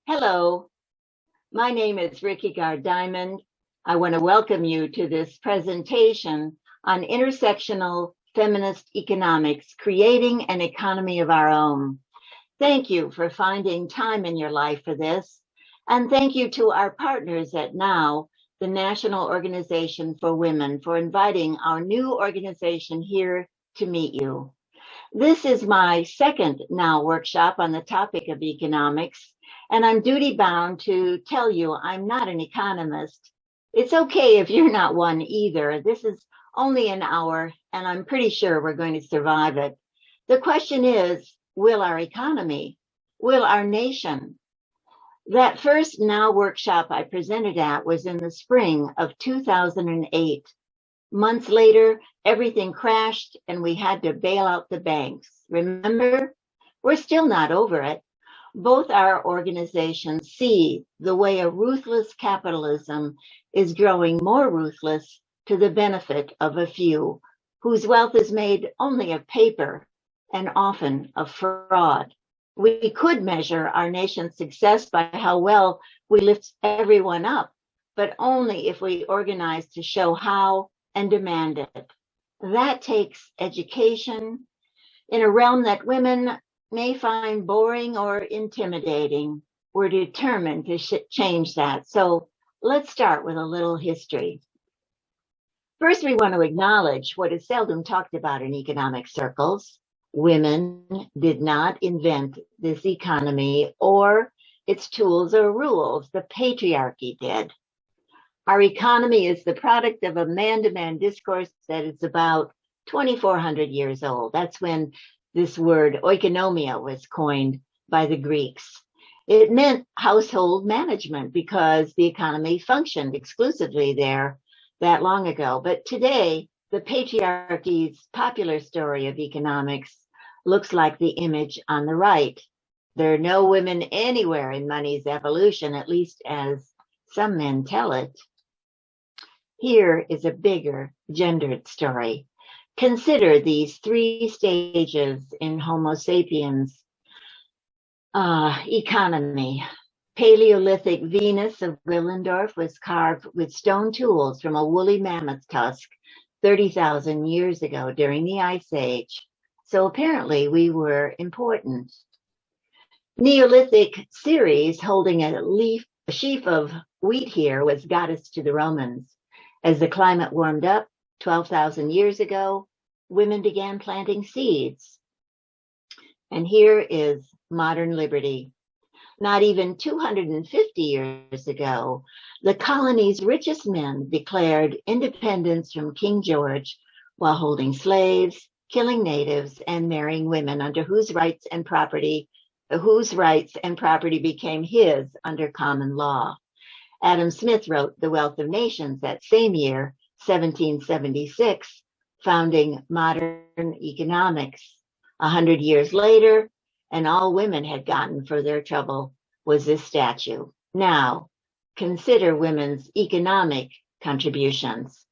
Hello, my name is Rickey Gard Diamond. I want to welcome you to this presentation on intersectional feminist economics, creating an economy of our own. Thank you for finding time in your life for this. And thank you to our partners at N.O.W, the National Organization for Women, for inviting our new organization here to meet you. This is my second N.O.W workshop on the topic of economics, and I'm duty-bound to tell you I'm not an economist. It's okay if you're not one either. This is only an hour, and I'm pretty sure we're going to survive it. The question is, will our economy, will our nation? That first N.O.W workshop I presented at was in the spring of 2008. Months later, everything crashed and we had to bail out the banks. Remember? We're still not over it. Both our organizations see the way a ruthless capitalism is growing more ruthless to the benefit of a few, whose wealth is made only of paper and often of fraud. We could measure our nation's success by how well we lift everyone up, but only if we organize to show how and demand it. That takes education in a realm that women may find boring or intimidating. We're determined to change that. So let's start with a little history. First, we want to acknowledge what is seldom talked about in economic circles. Women did not invent this economy or its tools or rules. The patriarchy did. Our economy is the product of a man-to-man discourse that is about 2,400 years old. That's when this word oikonomia was coined by the Greeks. It meant household management because the economy functioned exclusively there that long ago. But today, the patriarchy's popular story of economics looks like the image on the right. There are no women anywhere in money's evolution, at least as some men tell it. Here is a bigger gendered story. Consider these three stages in Homo sapiens' economy. Paleolithic Venus of Willendorf was carved with stone tools from a woolly mammoth tusk 30,000 years ago during the Ice Age. So apparently we were important. Neolithic Ceres holding a sheaf of wheat here was goddess to the Romans. As the climate warmed up 12,000 years ago, women began planting seeds. And here is modern liberty. Not even 250 years ago, the colony's richest men declared independence from King George while holding slaves, killing natives, and marrying women under whose rights and property became his under common law. Adam Smith wrote The Wealth of Nations that same year, 1776, founding modern economics. 100 years later, and all women had gotten for their trouble was this statue. Now, consider women's economic contributions.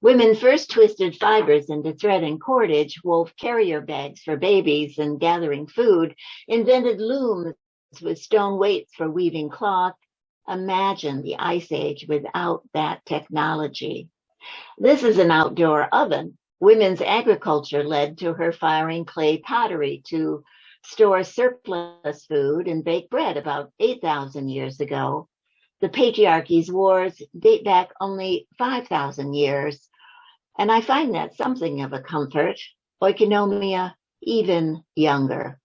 Women first twisted fibers into thread and cordage, wove carrier bags for babies and gathering food, invented looms with stone weights for weaving cloth. Imagine the Ice Age without that technology. This is an outdoor oven. Women's agriculture led to her firing clay pottery to store surplus food and bake bread about 8,000 years ago. The patriarchy's wars date back only 5,000 years, and I find that something of a comfort. Oikonomia, even younger.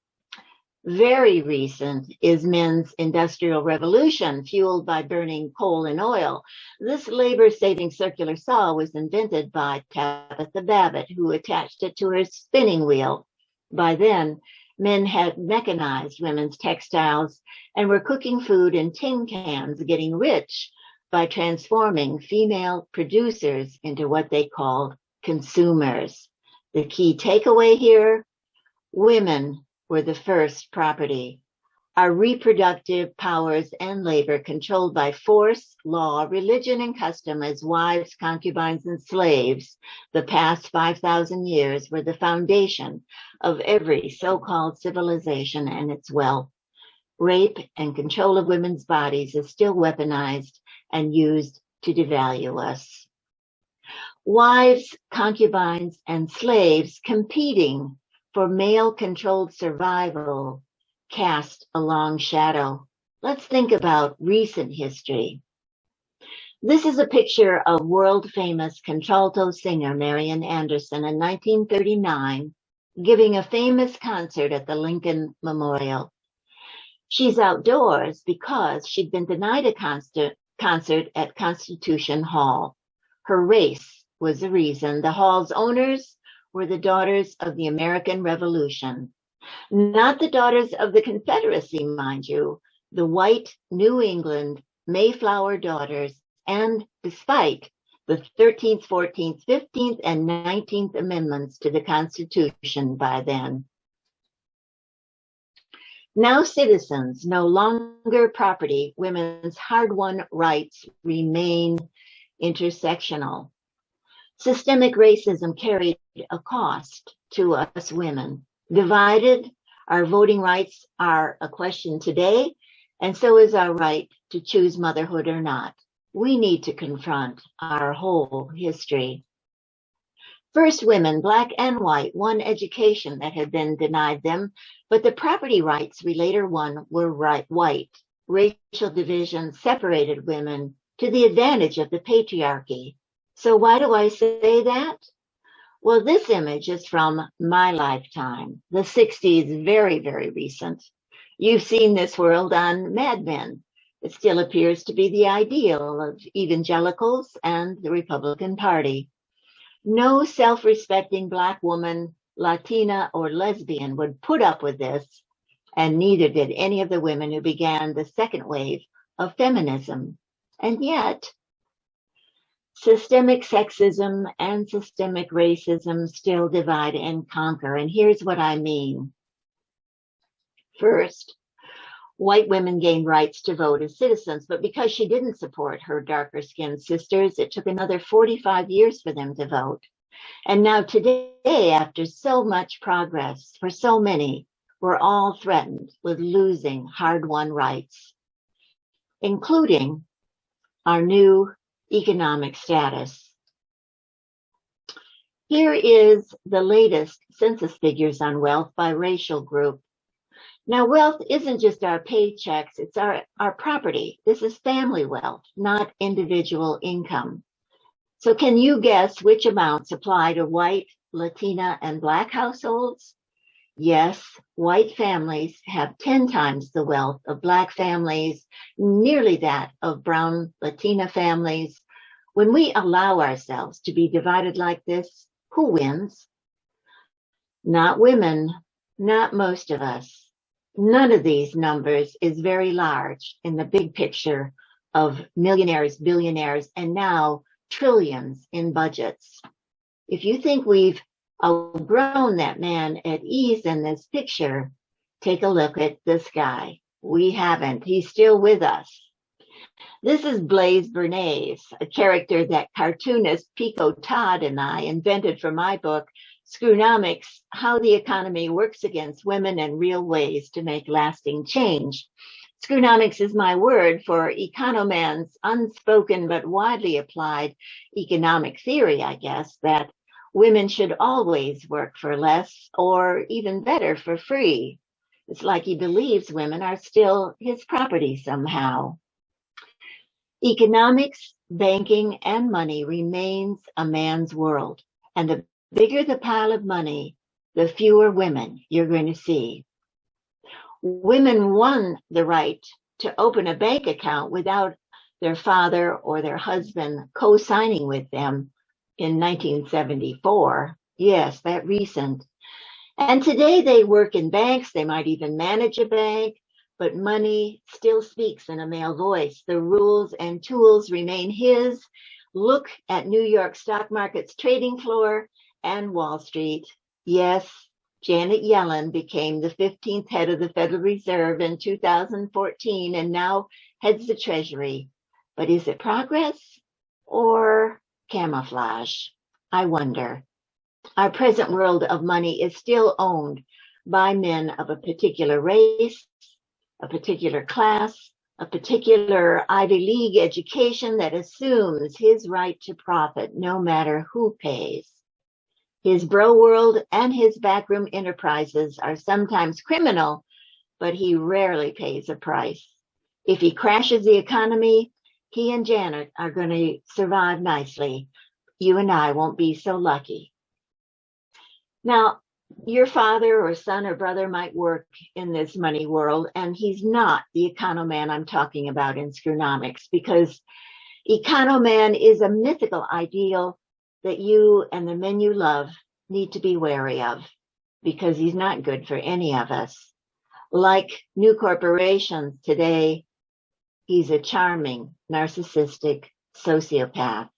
Very recent is men's industrial revolution, fueled by burning coal and oil. This labor-saving circular saw was invented by Tabitha Babbitt, who attached it to her spinning wheel. By then, men had mechanized women's textiles and were cooking food in tin cans, getting rich by transforming female producers into what they called consumers. The key takeaway here, women were the first property. Our reproductive powers and labor controlled by force, law, religion, and custom as wives, concubines, and slaves, the past 5,000 years were the foundation of every so-called civilization and its wealth. rape and control of women's bodies is still weaponized and used to devalue us. Wives, concubines, and slaves competing for male-controlled survival cast a long shadow. Let's think about recent history. This is a picture of world-famous contralto singer Marian Anderson in 1939 giving a famous concert at the Lincoln Memorial. She's outdoors because she'd been denied a concert at Constitution Hall. Her race was the reason. The hall's owners were the daughters of the American Revolution. Not the daughters of the Confederacy, mind you, the white New England Mayflower daughters, and despite the 13th, 14th, 15th, and 19th Amendments to the Constitution by then. Now citizens, no longer property, women's hard-won rights remain intersectional. Systemic racism carried a cost to us women. Divided, our voting rights are a question today, and so is our right to choose motherhood or not. We need to confront our whole history. First, women, black and white, won education that had been denied them, but the property rights we later won were white. Racial division separated women to the advantage of the patriarchy. So why do I say that? Well, this image is from my lifetime, the 60s, very, very recent. You've seen this world on Mad Men. It still appears to be the ideal of evangelicals and the Republican Party. No self-respecting black woman, Latina, or lesbian would put up with this, and neither did any of the women who began the second wave of feminism. And yet, systemic sexism and systemic racism still divide and conquer, and here's what I mean. First, white women gained rights to vote as citizens, but because she didn't support her darker-skinned sisters, it took another 45 years for them to vote. And now today, after so much progress for so many, we're all threatened with losing hard-won rights, including our new economic status. Here is the latest census figures on wealth by racial group. Now, wealth isn't just our paychecks, it's our property. This is family wealth, not individual income. So can you guess which amounts apply to white, Latina, and black households? Yes, white families have 10 times the wealth of black families, nearly that of brown Latina families. When we allow ourselves to be divided like this, who wins? Not women, not most of us. None of these numbers is very large in the big picture of millionaires, billionaires, and now trillions in budgets. If you think we've outgrown that man at ease in this picture, take a look at this guy. We haven't. He's still with us. This is Blaise Bernays, a character that cartoonist Pico Todd and I invented for my book, Screwnomics, How the Economy Works Against Women and Real Ways to Make Lasting Change. Screwnomics is my word for economan's unspoken but widely applied economic theory, I guess, that women should always work for less or even better for free. It's like he believes women are still his property somehow. Economics, banking, and money remains a man's world, and the bigger the pile of money, the fewer women you're going to see. Women won the right to open a bank account without their father or their husband co-signing with them in 1974. Yes, that recent. And today they work in banks, they might even manage a bank, but money still speaks in a male voice. The rules and tools remain his. Look at New York stock market's trading floor and Wall Street. Yes, Janet Yellen became the 15th head of the Federal Reserve in 2014 and now heads the Treasury. But is it progress or camouflage? I wonder. Our present world of money is still owned by men of a particular race, a particular class, a particular Ivy League education that assumes his right to profit no matter who pays. His bro world and his backroom enterprises are sometimes criminal, but he rarely pays a price. If he crashes the economy, he and Janet are going to survive nicely. You and I won't be so lucky. Now, your father or son or brother might work in this money world, and he's not the economan I'm talking about in Screwnomics, because economan is a mythical ideal that you and the men you love need to be wary of, because he's not good for any of us. Like new corporations today, he's a charming, narcissistic sociopath.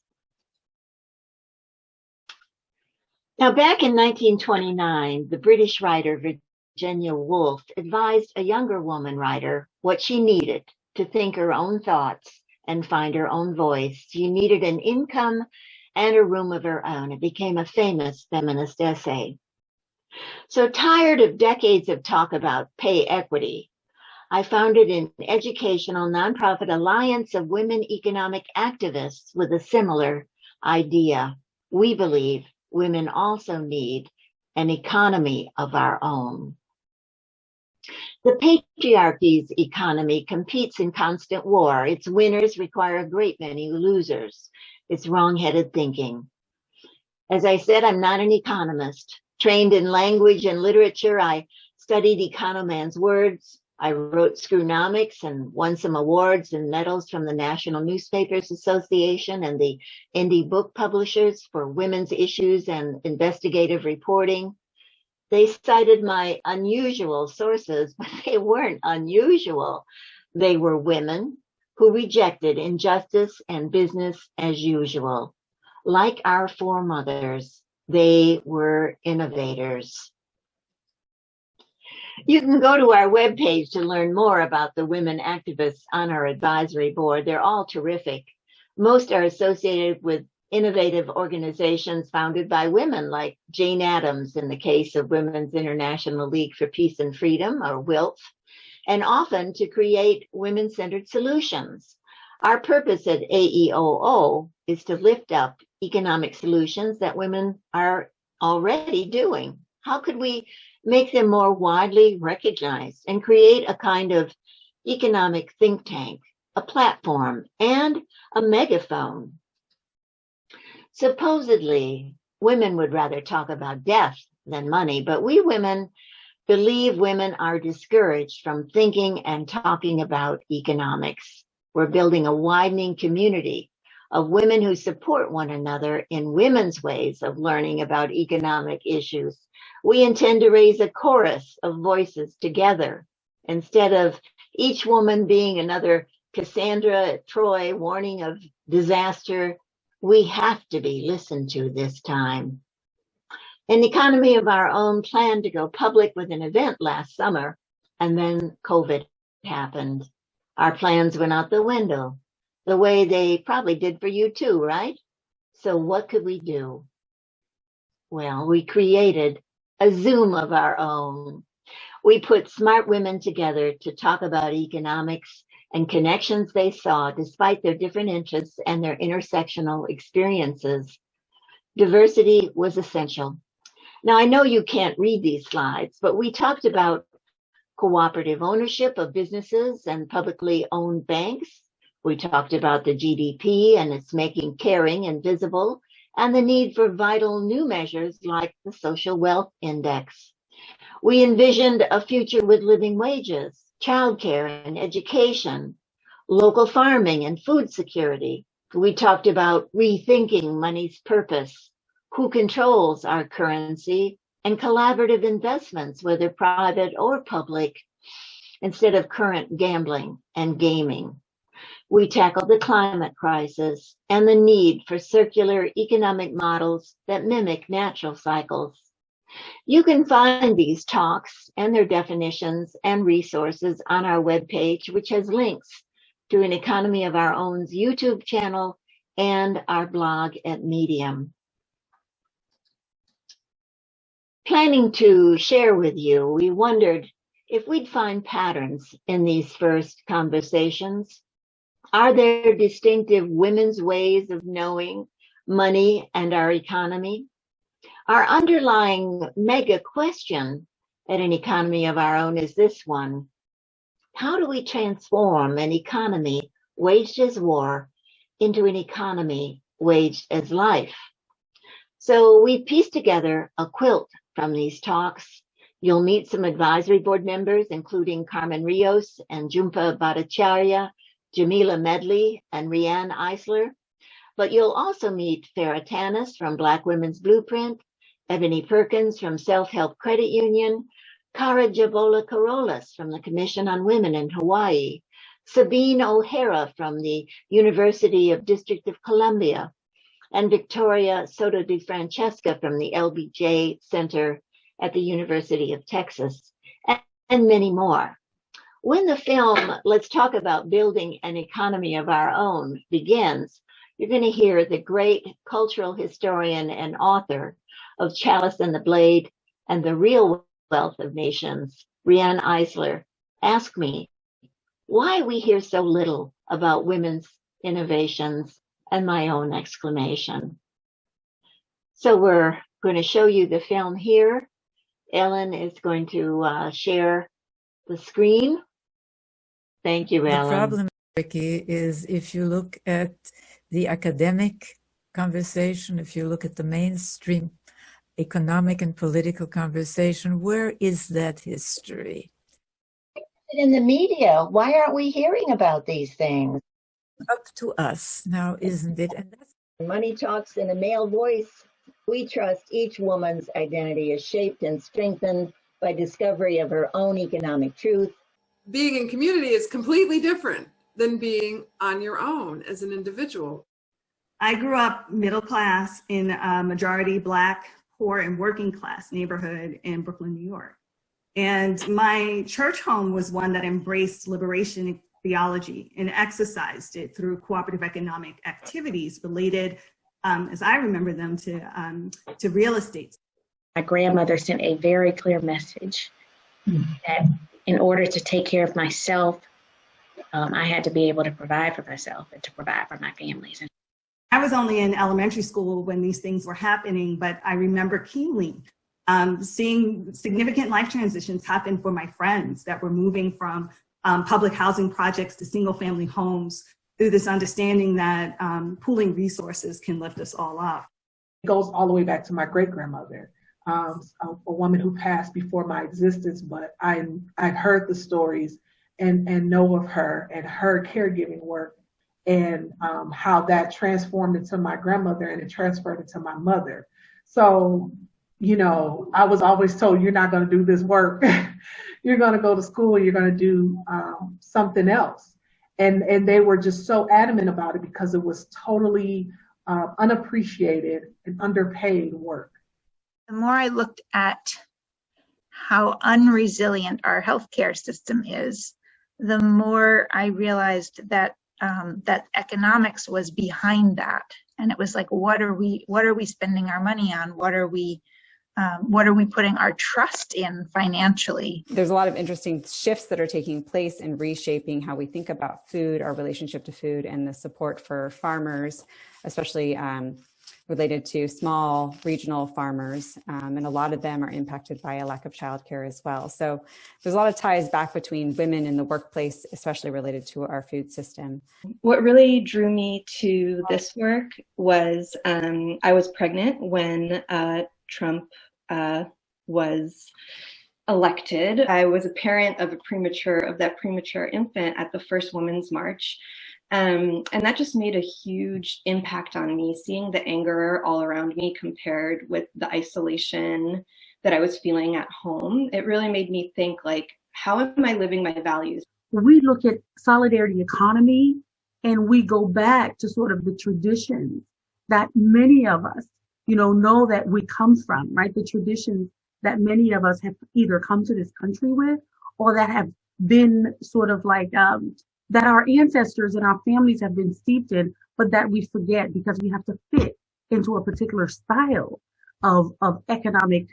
Now, back in 1929, the British writer Virginia Woolf advised a younger woman writer what she needed to think her own thoughts and find her own voice. She needed an income and a room of her own. It became a famous feminist essay. So tired of decades of talk about pay equity, I founded an educational nonprofit alliance of women economic activists with a similar idea. We believe women also need an economy of our own. The patriarchy's economy competes in constant war. Its winners require a great many losers. It's wrong-headed thinking. As I said, I'm not an economist. Trained in language and literature, I studied economan's words. I wrote Screwnomics and won some awards and medals from the National Newspapers Association and the Indie Book Publishers for women's issues and investigative reporting. They cited my unusual sources, but they weren't unusual. They were women who rejected injustice and business as usual. Like our foremothers, they were innovators. You can go to our webpage to learn more about the women activists on our advisory board. They're all terrific. Most are associated with innovative organizations founded by women, like Jane Addams in the case of Women's International League for Peace and Freedom, or WILF, and often to create women-centered solutions. Our purpose at AEOO is to lift up economic solutions that women are already doing. How could we make them more widely recognized and create a kind of economic think tank, a platform, and a megaphone? Supposedly, women would rather talk about death than money, but we women believe women are discouraged from thinking and talking about economics. We're building a widening community of women who support one another in women's ways of learning about economic issues. We intend to raise a chorus of voices together instead of each woman being another Cassandra at Troy warning of disaster. We have to be listened to this time. An economy of our own planned to go public with an event last summer, and then COVID happened. Our plans went out the window, the way they probably did for you too, right? So what could we do? Well, we created a Zoom of our own. We put smart women together to talk about economics and connections they saw despite their different interests and their intersectional experiences. Diversity was essential. Now, I know you can't read these slides, but we talked about cooperative ownership of businesses and publicly owned banks. We talked about the GDP and its making caring invisible, and the need for vital new measures like the social wealth index. We envisioned a future with living wages, childcare and education, local farming and food security. We talked about rethinking money's purpose, who controls our currency, and collaborative investments, whether private or public, instead of current gambling and gaming. We tackled the climate crisis and the need for circular economic models that mimic natural cycles. You can find these talks and their definitions and resources on our webpage, which has links to an Economy of Our Own's YouTube channel and our blog at Medium. Planning to share with you, we wondered if we'd find patterns in these first conversations. Are there distinctive women's ways of knowing money and our economy? Our underlying mega question at an economy of our own is this one: how do we transform an economy waged as war into an economy waged as life? So we pieced together a quilt from these talks. You'll meet some advisory board members, including Carmen Rios and Jhumpa Bhattacharya, Jamila Medley, and Rianne Eisler. But you'll also meet Farah Tanis from Black Women's Blueprint, Ebony Perkins from Self-Help Credit Union, Cara Jabola Carolas from the Commission on Women in Hawaii, Sabine O'Hara from the University of District of Columbia, and Victoria Soto de Francesca from the LBJ Center at the University of Texas, and many more. When the film, Let's Talk About Building an Economy of Our Own, begins, you're going to hear the great cultural historian and author of Chalice and the Blade and The Real Wealth of Nations, Rianne Eisler, ask me why we hear so little about women's innovations and my own exclamation. So we're going to show you the film here. Ellen is going to share the screen. Thank you, Ellen. The problem, Ricky, is if you look at the academic conversation, if you look at the mainstream economic and political conversation, where is that history? In the media, why aren't we hearing about these things? Up to us now, isn't it? And that's Money talks in a male voice. We trust each woman's identity is shaped and strengthened by discovery of her own economic truth. Being in community is completely different than being on your own as an individual. I grew up middle class in a majority Black, poor, and working class neighborhood in Brooklyn, New York. And my church home was one that embraced liberation theology and exercised it through cooperative economic activities related, as I remember them, to real estate. My grandmother sent a very clear message that in order to take care of myself, I had to be able to provide for myself and to provide for my families. I was only in elementary school when these things were happening, but I remember keenly seeing significant life transitions happen for my friends that were moving from public housing projects to single family homes through this understanding that pooling resources can lift us all up. It goes all the way back to my great-grandmother, a woman who passed before my existence, but I've heard the stories and know of her and her caregiving work and how that transformed into my grandmother and it transferred into my mother. So, you know, I was always told, you're not going to do this work. You're going to go to school, you're going to do something else. And they were just so adamant about it because it was totally unappreciated and underpaid work. The more I looked at how unresilient our healthcare system is, the more I realized that that economics was behind that. And it was like, what are we spending our money on? What are we putting our trust in financially? There's a lot of interesting shifts that are taking place in reshaping how we think about food, our relationship to food, and the support for farmers, especially related to small regional farmers. And a lot of them are impacted by a lack of childcare as well. So there's a lot of ties back between women in the workplace, especially related to our food system. What really drew me to this work was I was pregnant when Trump was elected. I was a parent of that premature infant at the first Women's March. And that just made a huge impact on me, seeing the anger all around me compared with the isolation that I was feeling at home. It really made me think, like, how am I living my values? We look at solidarity economy and we go back to sort of the traditions that many of us, know that we come from, right? The traditions that many of us have either come to this country with or that have been sort of like, that our ancestors and our families have been steeped in, but that we forget because we have to fit into a particular style of economic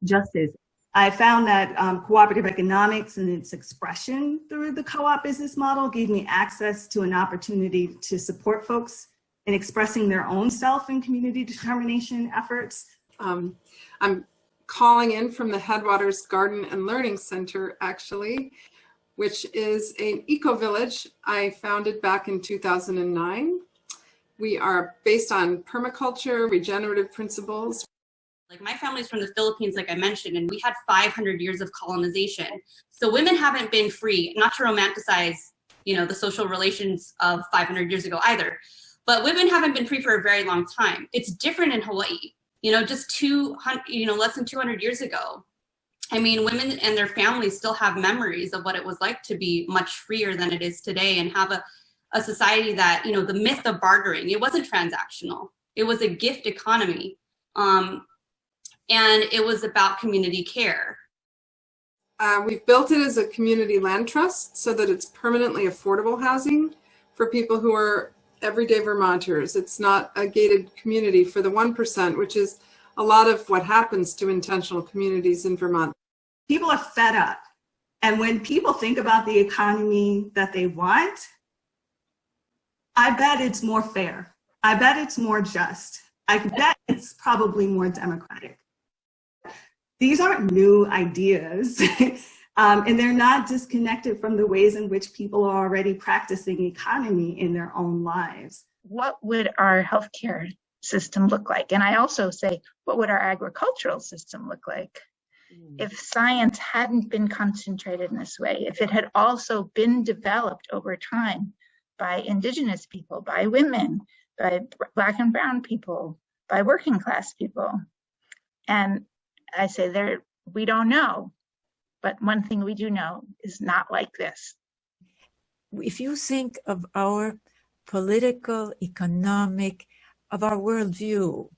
justice. I found that cooperative economics and its expression through the co-op business model gave me access to an opportunity to support folks in expressing their own self and community determination efforts. I'm calling in from the Headwaters Garden and Learning Center, actually, which is an eco-village I founded back in 2009. We are based on permaculture, regenerative principles. Like my family's from the Philippines, like I mentioned, and we had 500 years of colonization. So women haven't been free, not to romanticize, the social relations of 500 years ago either, but women haven't been free for a very long time. It's different in Hawaii, just 200, less than 200 years ago. I mean, women and their families still have memories of what it was like to be much freer than it is today and have a society that, the myth of bartering, it wasn't transactional. It was a gift economy. And it was about community care. We've built it as a community land trust so that it's permanently affordable housing for people who are everyday Vermonters. It's not a gated community for the 1%, which is a lot of what happens to intentional communities in Vermont. People are fed up. And when people think about the economy that they want, I bet it's more fair. I bet it's more just. I bet it's probably more democratic. These aren't new ideas, and they're not disconnected from the ways in which people are already practicing economy in their own lives. What would our healthcare system look like? And I also say, what would our agricultural system look like? If science hadn't been concentrated in this way, if it had also been developed over time by Indigenous people, by women, by Black and Brown people, by working class people. And I say we don't know, but one thing we do know is not like this. If you think of our political, economic, of our worldview,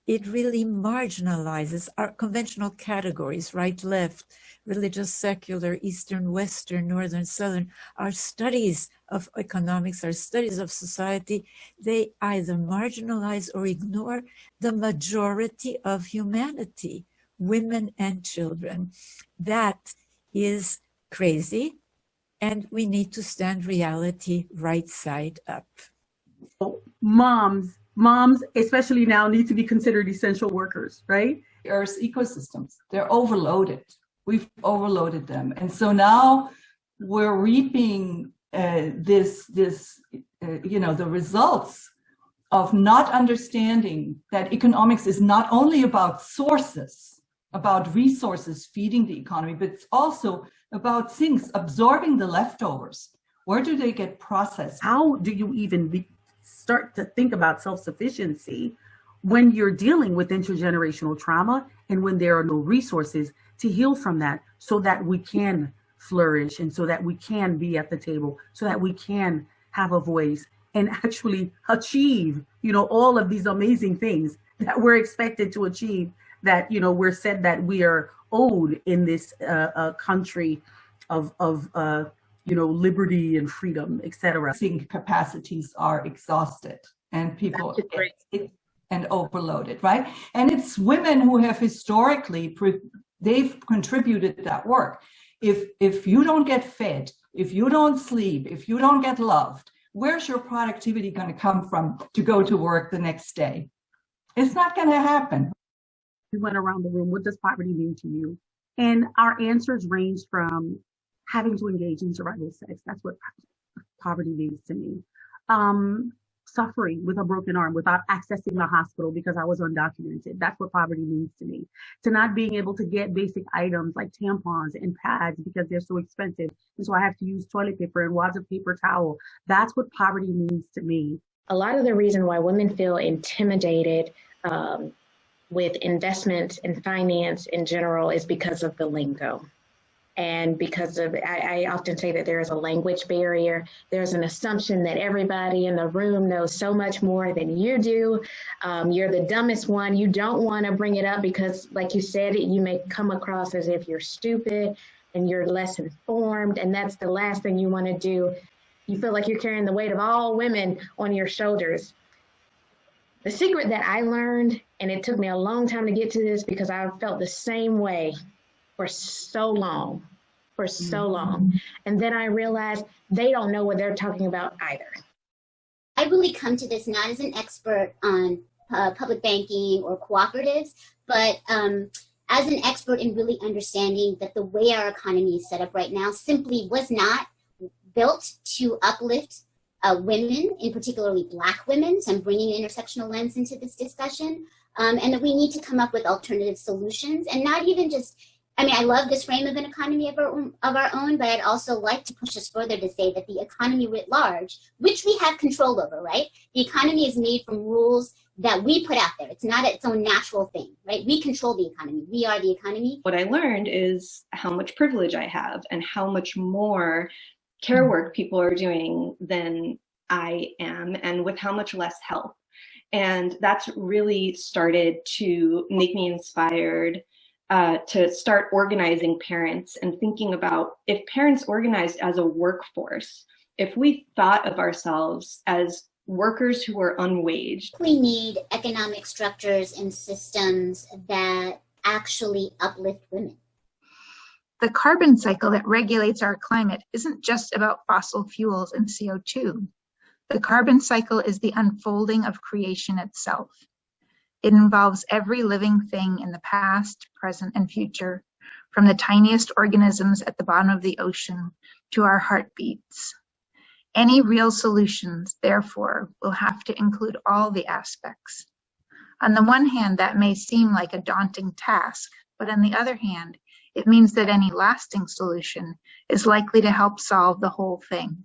it really marginalizes our conventional categories, right, left, religious, secular, Eastern, Western, Northern, Southern. Our studies of economics, our studies of society, they either marginalize or ignore the majority of humanity, women and children. That is crazy, and we need to stand reality right side up. Moms, especially now, need to be considered essential workers, right? Earth's ecosystems, they're overloaded. We've overloaded them. And so now we're reaping the results of not understanding that economics is not only about sources, about resources feeding the economy, but it's also about things, absorbing the leftovers. Where do they get processed? How do you even start to think about self-sufficiency when you're dealing with intergenerational trauma and when there are no resources to heal from that, so that we can flourish and so that we can be at the table, so that we can have a voice and actually achieve, all of these amazing things that we're expected to achieve, that, we're said that we are owed in this country of liberty and freedom, etc. Capacities are exhausted and people and overloaded, right? And it's women who have historically, they've contributed that work. If you don't get fed, if you don't sleep, if you don't get loved, where's your productivity going to come from to go to work the next day? It's not going to happen. We went around the room, what does poverty mean to you? And our answers range from having to engage in survival sex. That's what poverty means to me. Suffering with a broken arm without accessing the hospital because I was undocumented. That's what poverty means to me. To not being able to get basic items like tampons and pads because they're so expensive. And so I have to use toilet paper and wads of paper towel. That's what poverty means to me. A lot of the reason why women feel intimidated with investment and finance in general is because of the lingo. And because of, I often say that there is a language barrier. There's an assumption that everybody in the room knows so much more than you do. You're the dumbest one. You don't want to bring it up because, like you said, you may come across as if you're stupid and you're less informed. And that's the last thing you want to do. You feel like you're carrying the weight of all women on your shoulders. The secret that I learned, and it took me a long time to get to this because I felt the same way for so long, And then I realized they don't know what they're talking about either. I really come to this not as an expert on public banking or cooperatives, but as an expert in really understanding that the way our economy is set up right now simply was not built to uplift women, in particularly Black women. So I'm bringing an intersectional lens into this discussion, and that we need to come up with alternative solutions, and not even just, I mean, I love this frame of an economy of our own, but I'd also like to push us further to say that the economy writ large, which we have control over, right? The economy is made from rules that we put out there. It's not its own natural thing, right? We control the economy. We are the economy. What I learned is how much privilege I have and how much more care work people are doing than I am, and with how much less help. And that's really started to make me inspired to start organizing parents and thinking about, if parents organized as a workforce, if we thought of ourselves as workers who are unwaged. We need economic structures and systems that actually uplift women. The carbon cycle that regulates our climate isn't just about fossil fuels and CO2. The carbon cycle is the unfolding of creation itself. It involves every living thing in the past, present, and future, from the tiniest organisms at the bottom of the ocean to our heartbeats. Any real solutions, therefore, will have to include all the aspects. On the one hand, that may seem like a daunting task, but on the other hand, it means that any lasting solution is likely to help solve the whole thing.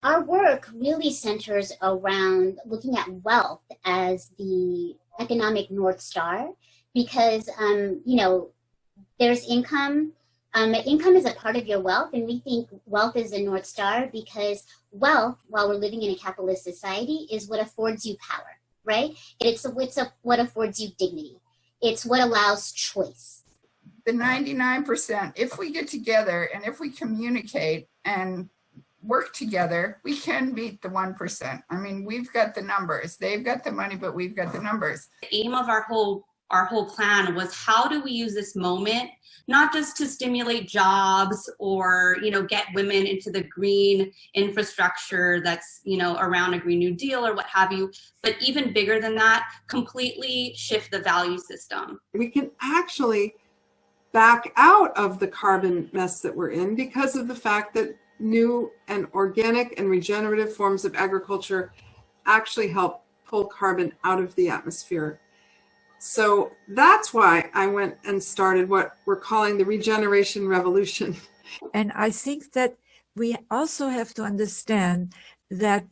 Our work really centers around looking at wealth as the economic North Star, because, there's income. Income is a part of your wealth, and we think wealth is the North Star because wealth, while we're living in a capitalist society, is what affords you power, right? It's what affords you dignity. It's what allows choice. The 99%, if we get together and if we communicate and work together, we can beat the 1%. I mean, we've got the numbers. They've got the money, but we've got the numbers. The aim of our whole plan was, how do we use this moment, not just to stimulate jobs or, get women into the green infrastructure that's, around a Green New Deal or what have you, but even bigger than that, completely shift the value system. We can actually back out of the carbon mess that we're in because of the fact that new and organic and regenerative forms of agriculture actually help pull carbon out of the atmosphere. So that's why I went and started what we're calling the regeneration revolution. And I think that we also have to understand that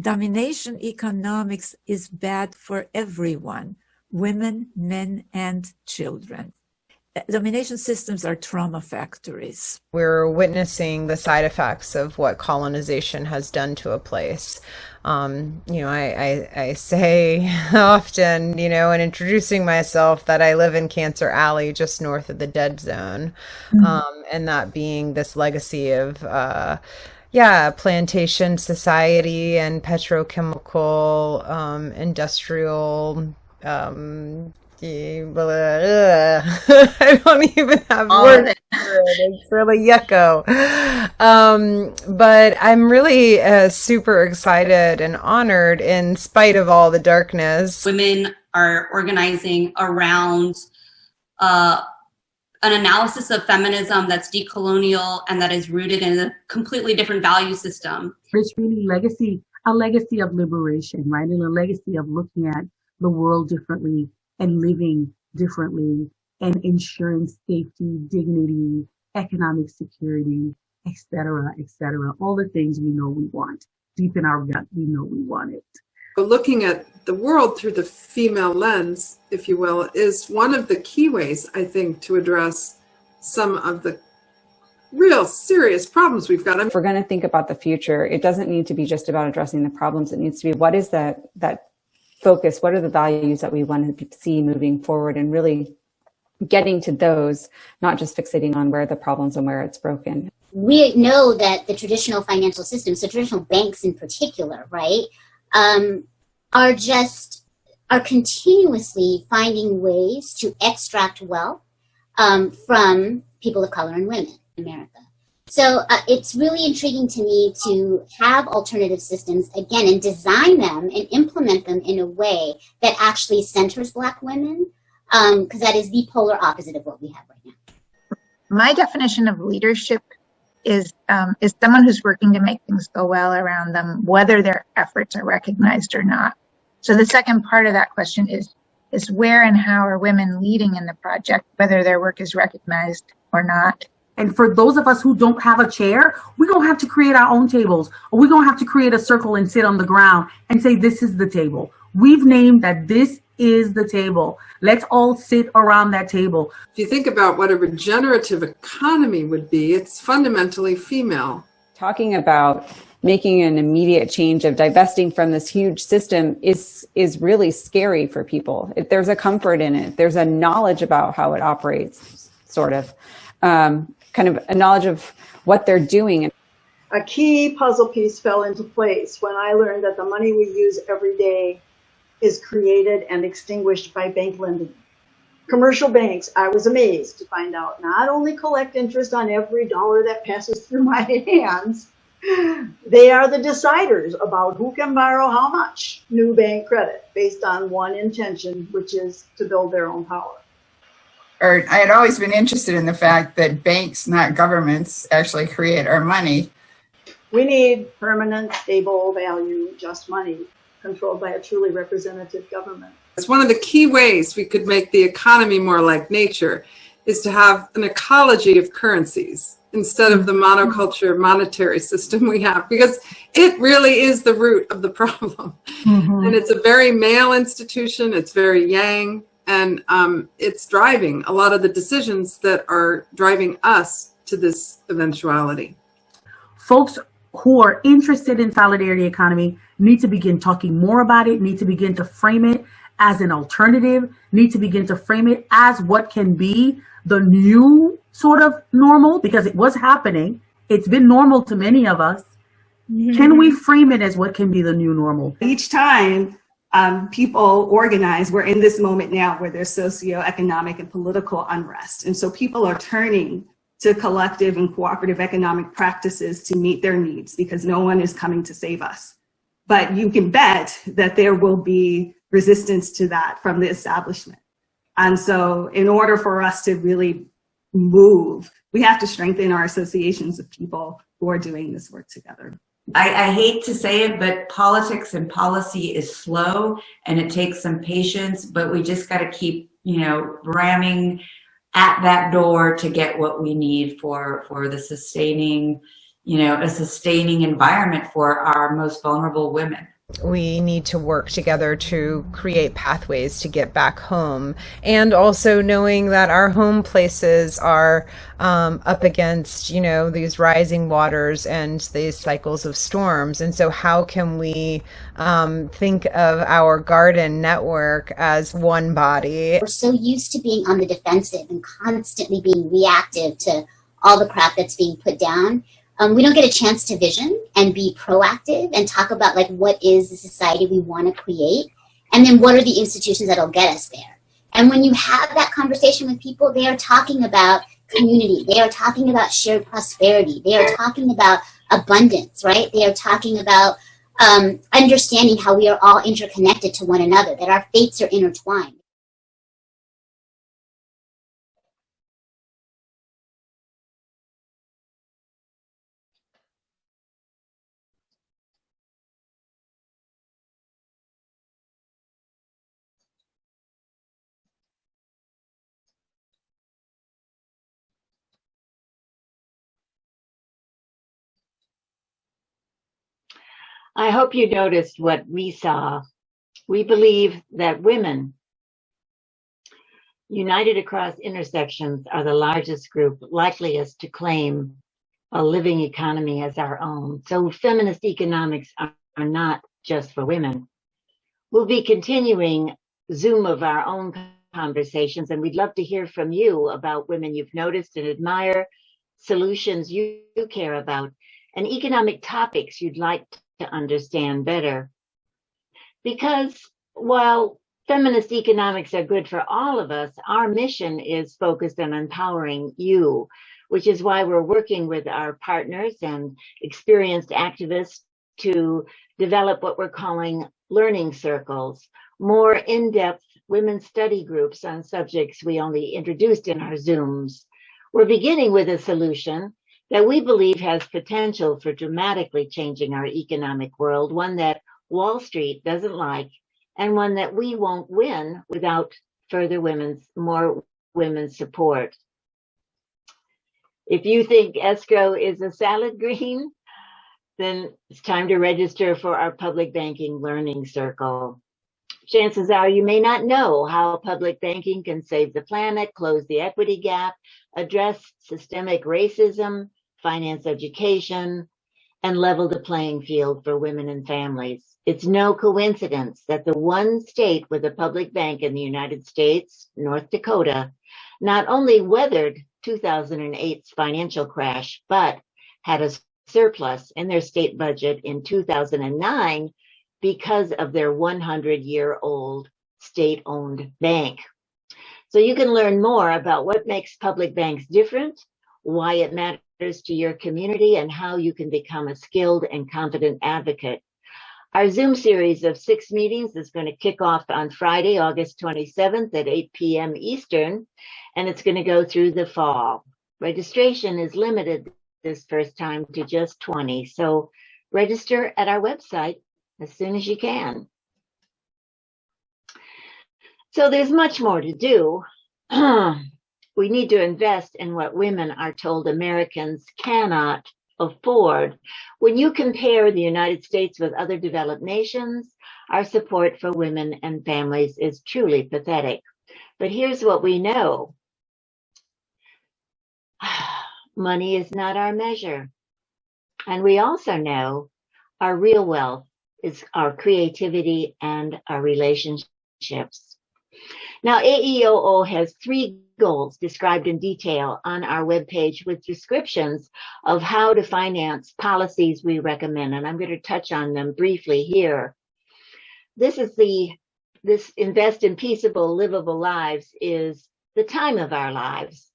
domination economics is bad for everyone, women, men, and children. Domination systems are trauma factories. We're witnessing the side effects of what colonization has done to a place. I say often, in introducing myself, that I live in Cancer Alley, just north of the dead zone. And that being this legacy of, plantation society and petrochemical, industrial, I don't even have words for it. It's really yucko. But I'm really super excited and honored in spite of all the darkness. Women are organizing around an analysis of feminism that's decolonial and that is rooted in a completely different value system. It's really a legacy of liberation, right? And a legacy of looking at the world differently and living differently and ensuring safety, dignity, economic security, et cetera, all the things we know we want. Deep in our gut, we know we want it. Looking at the world through the female lens, if you will, is one of the key ways, I think, to address some of the real serious problems we've got. If we're going to think about the future, it doesn't need to be just about addressing the problems. It needs to be, what is that focus? What are the values that we want to see moving forward, and really getting to those, not just fixating on where the problems and where it's broken. We know that the traditional financial systems, so traditional banks in particular, right, are continuously finding ways to extract wealth from people of color and women in America. So it's really intriguing to me to have alternative systems, again, and design them and implement them in a way that actually centers Black women, because that is the polar opposite of what we have right now. My definition of leadership is someone who's working to make things go well around them, whether their efforts are recognized or not. So the second part of that question is where and how are women leading in the project, whether their work is recognized or not. And for those of us who don't have a chair, we're going to have to create our own tables, or we're going to have to create a circle and sit on the ground and say, this is the table. We've named that this is the table. Let's all sit around that table. If you think about what a regenerative economy would be, it's fundamentally female. Talking about making an immediate change of divesting from this huge system is really scary for people. There's a comfort in it. There's a knowledge about how it operates, sort of. Kind of a knowledge of what they're doing. A key puzzle piece fell into place when I learned that the money we use every day is created and extinguished by bank lending. Commercial banks, I was amazed to find out, not only collect interest on every dollar that passes through my hands, they are the deciders about who can borrow how much new bank credit based on one intention, which is to build their own power. Or I had always been interested in the fact that banks, not governments, actually create our money. We need permanent, stable value, just money, controlled by a truly representative government. It's one of the key ways we could make the economy more like nature, is to have an ecology of currencies instead of the monoculture monetary system we have, because it really is the root of the problem. Mm-hmm. And it's a very male institution, it's very yang. And it's driving a lot of the decisions that are driving us to this eventuality. Folks who are interested in solidarity economy need to begin talking more about it, need to begin to frame it as an alternative, need to begin to frame it as what can be the new sort of normal, because it was happening. It's been normal to many of us. Mm-hmm. Can we frame it as what can be the new normal? Each time people organize, we're in this moment now where there's socioeconomic and political unrest. And so people are turning to collective and cooperative economic practices to meet their needs because no one is coming to save us. But you can bet that there will be resistance to that from the establishment. And so in order for us to really move, we have to strengthen our associations of people who are doing this work together. I hate to say it, but politics and policy is slow and it takes some patience, but we just got to keep, ramming at that door to get what we need for the sustaining, a sustaining environment for our most vulnerable women. We need to work together to create pathways to get back home, and also knowing that our home places are up against, these rising waters and these cycles of storms. And so how can we think of our garden network as one body? We're so used to being on the defensive and constantly being reactive to all the crap that's being put down. We don't get a chance to vision and be proactive and talk about what is the society we want to create, and then what are the institutions that'll get us there. And when you have that conversation with people, they are talking about community, they are talking about shared prosperity, they are talking about abundance, right? They are talking about understanding how we are all interconnected to one another, that our fates are intertwined. I hope you noticed what we saw. We believe that women united across intersections are the largest group likeliest to claim a living economy as our own. So feminist economics are not just for women. We'll be continuing Zoom of our own conversations, and we'd love to hear from you about women you've noticed and admire, solutions you care about, and economic topics you'd like to understand better. Because while Feminist economics are good for all of us. Our mission is focused on empowering you, which is why we're working with our partners and experienced activists to develop what we're calling learning circles, more in-depth women's study groups on subjects we only introduced in our Zooms. We're beginning with a solution that we believe has potential for dramatically changing our economic world, one that Wall Street doesn't like, and one that we won't win without more women's support. If you think escrow is a salad green, then it's time to register for our public banking learning circle. Chances are you may not know how public banking can save the planet, close the equity gap, address systemic racism, finance education, and level the playing field for women and families. It's no coincidence that the one state with a public bank in the United States, North Dakota, not only weathered 2008's financial crash, but had a surplus in their state budget in 2009 because of their 100-year-old state-owned bank. So you can learn more about what makes public banks different, why it matters to your community, and how you can become a skilled and confident advocate. Our Zoom series of 6 meetings is going to kick off on Friday, August 27th at 8 p.m. Eastern, and it's going to go through the fall. Registration is limited this first time to just 20, so register at our website as soon as you can. So there's much more to do. We need to invest in what women are told Americans cannot afford. When you compare the United States with other developed nations, our support for women and families is truly pathetic. But here's what we know. Money is not our measure. And we also know our real wealth is our creativity and our relationships. Now, AEOO has 3 goals described in detail on our webpage with descriptions of how to finance policies we recommend, and I'm going to touch on them briefly here. This invest in peaceable, livable lives is the time of our lives.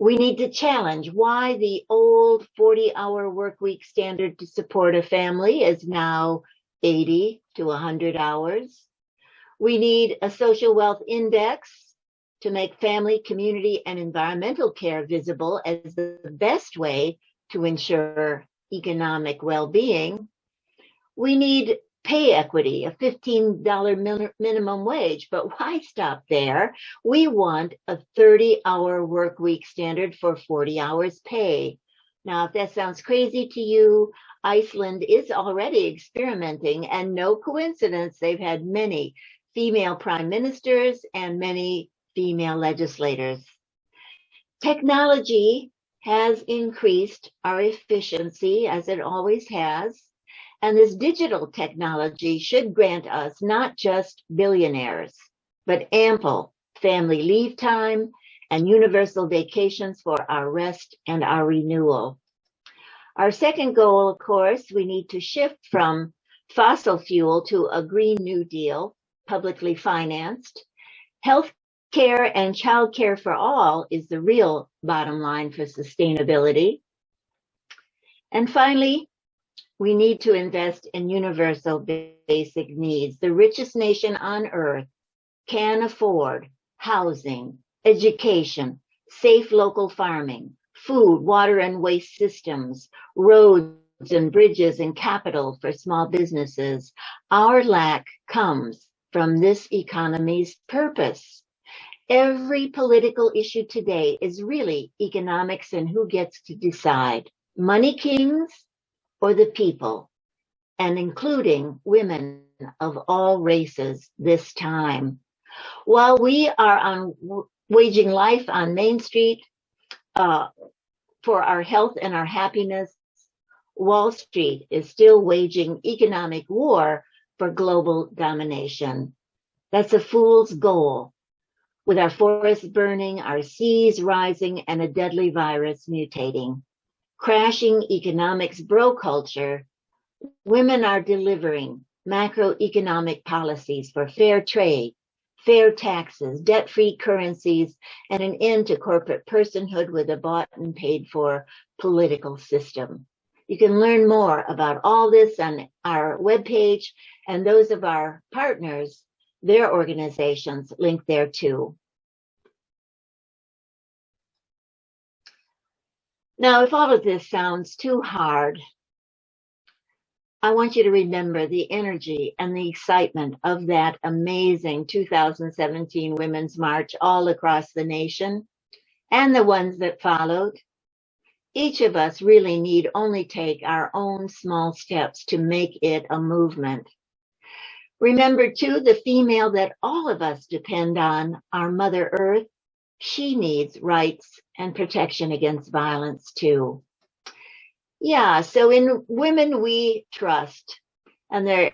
We need to challenge why the old 40-hour work week standard to support a family is now 80 to 100 hours. We need a social wealth index to make family, community, and environmental care visible as the best way to ensure economic well-being. We need pay equity, a $15 minimum wage, but why stop there? We want a 30-hour work week standard for 40 hours pay. Now, if that sounds crazy to you, Iceland is already experimenting, and no coincidence, they've had many female prime ministers and many female legislators. Technology has increased our efficiency, as it always has, and this digital technology should grant us not just billionaires, but ample family leave time and universal vacations for our rest and our renewal. Our second goal, of course, we need to shift from fossil fuel to a Green New Deal, publicly financed. Health care and child care for all is the real bottom line for sustainability. And finally, we need to invest in universal basic needs. The richest nation on earth can afford housing, education, safe local farming, food, water and waste systems, roads and bridges and capital for small businesses. Our lack comes from this economy's purpose. Every political issue today is really economics and who gets to decide. Money kings or the people, and including women of all races this time. While we are waging life on Main Street for our health and our happiness, Wall Street is still waging economic war for global domination. That's a fool's goal. With our forests burning, our seas rising, and a deadly virus mutating. Crashing economics bro culture, women are delivering macroeconomic policies for fair trade, fair taxes, debt-free currencies, and an end to corporate personhood with a bought and paid for political system. You can learn more about all this on our webpage, and those of our partners, their organizations, linked there too. Now, if all of this sounds too hard, I want you to remember the energy and the excitement of that amazing 2017 Women's March all across the nation and the ones that followed. Each of us really need only take our own small steps to make it a movement. Remember too, the female that all of us depend on, our Mother Earth. She needs rights and protection against violence too. Yeah, so in Women We Trust, and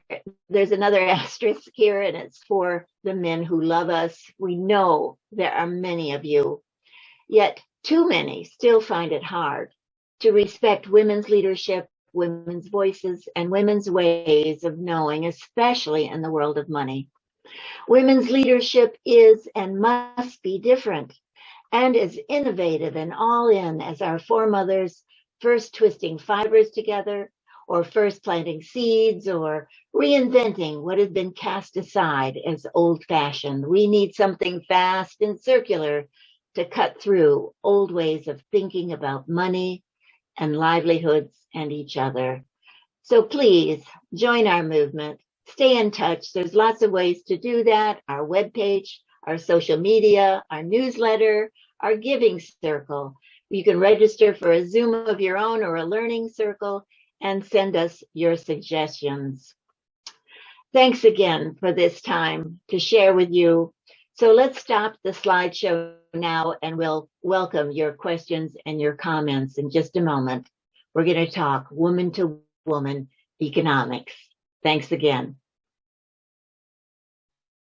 there's another asterisk here, and it's for the men who love us. We know there are many of you, yet too many still find it hard to respect women's leadership, women's voices, and women's ways of knowing, especially in the world of money. Women's leadership is and must be different and as innovative and all in as our foremothers, first twisting fibers together, or first planting seeds, or reinventing what has been cast aside as old-fashioned. We need something fast and circular to cut through old ways of thinking about money and livelihoods and each other. So please join our movement. Stay in touch. There's lots of ways to do that. Our webpage, our social media, our newsletter, our giving circle. You can register for a Zoom of your own or a learning circle and send us your suggestions. Thanks again for this time to share with you. So let's stop the slideshow now and we'll welcome your questions and your comments in just a moment. We're going to talk woman to woman economics. Thanks again.